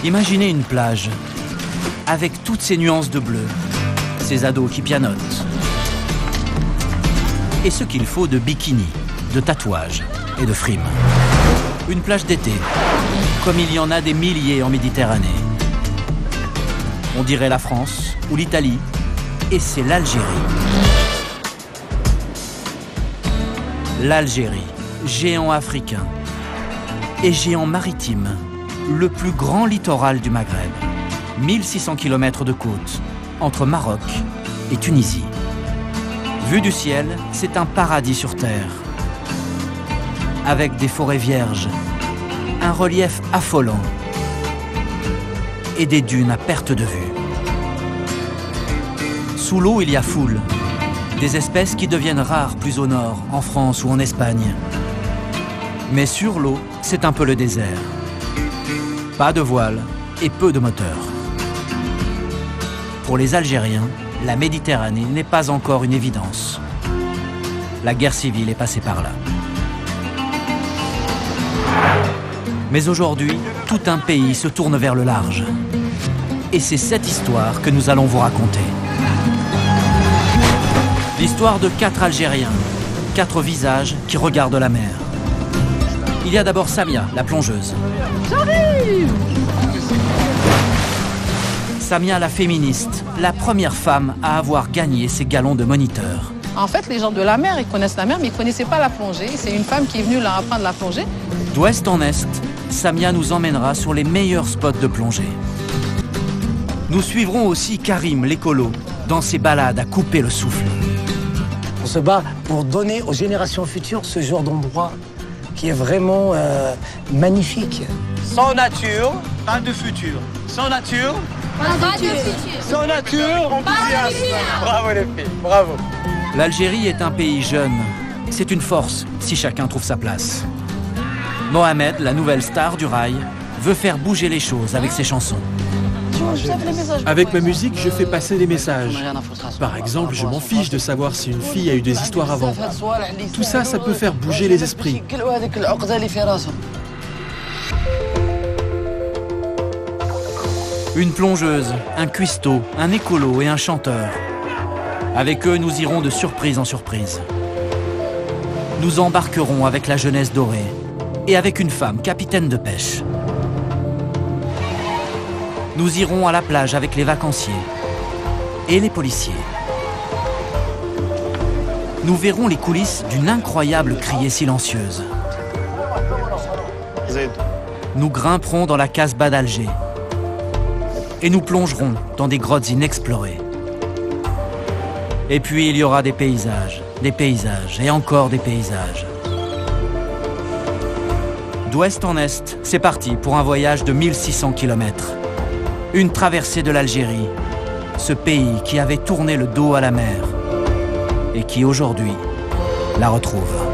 Imaginez une plage avec toutes ces nuances de bleu, ces ados qui pianotent et ce qu'il faut de bikini, de tatouages et de frimes. Une plage d'été, comme il y en a des milliers en Méditerranée. On dirait la France ou l'Italie, et c'est l'Algérie. L'Algérie, géant africain et géant maritime, le plus grand littoral du Maghreb. 1600 km de côte entre Maroc et Tunisie. Vu du ciel, c'est un paradis sur terre. Avec des forêts vierges, un relief affolant et des dunes à perte de vue. Sous l'eau, il y a foule, des espèces qui deviennent rares plus au nord, en France ou en Espagne. Mais sur l'eau, c'est un peu le désert. Pas de voile et peu de moteurs. Pour les Algériens, la Méditerranée n'est pas encore une évidence. La guerre civile est passée par là. Mais aujourd'hui, tout un pays se tourne vers le large. Et c'est cette histoire que nous allons vous raconter. L'histoire de 4 Algériens, 4 visages qui regardent la mer. Il y a d'abord Samia, la plongeuse. J'arrive! Samia, la féministe, la première femme à avoir gagné ses galons de moniteur. En fait, les gens de la mer, ils connaissent la mer, mais ils ne connaissaient pas la plongée. C'est une femme qui est venue leur apprendre la plongée. D'ouest en est, Samia nous emmènera sur les meilleurs spots de plongée. Nous suivrons aussi Karim, l'écolo, dans ses balades à couper le souffle. On se bat pour donner aux générations futures ce genre d'endroit qui est vraiment magnifique. Sans nature, pas de futur. Sans nature, pas de futur. Sans nature, enthousiasme. Bravo les filles, bravo. L'Algérie est un pays jeune. C'est une force si chacun trouve sa place. Mohamed, la nouvelle star du rail, veut faire bouger les choses avec ses chansons. Avec ma musique, je fais passer des messages. Par exemple, je m'en fiche de savoir si une fille a eu des histoires avant. Tout ça, ça peut faire bouger les esprits. Une plongeuse, un cuistot, un écolo et un chanteur. Avec eux, nous irons de surprise en surprise. Nous embarquerons avec la jeunesse dorée et avec une femme capitaine de pêche. Nous irons à la plage avec les vacanciers et les policiers. Nous verrons les coulisses d'une incroyable criée silencieuse. Nous grimperons dans la Casbah d'Alger et nous plongerons dans des grottes inexplorées. Et puis il y aura des paysages et encore des paysages. D'ouest en est, c'est parti pour un voyage de 1600 km. Une traversée de l'Algérie, ce pays qui avait tourné le dos à la mer et qui aujourd'hui la retrouve.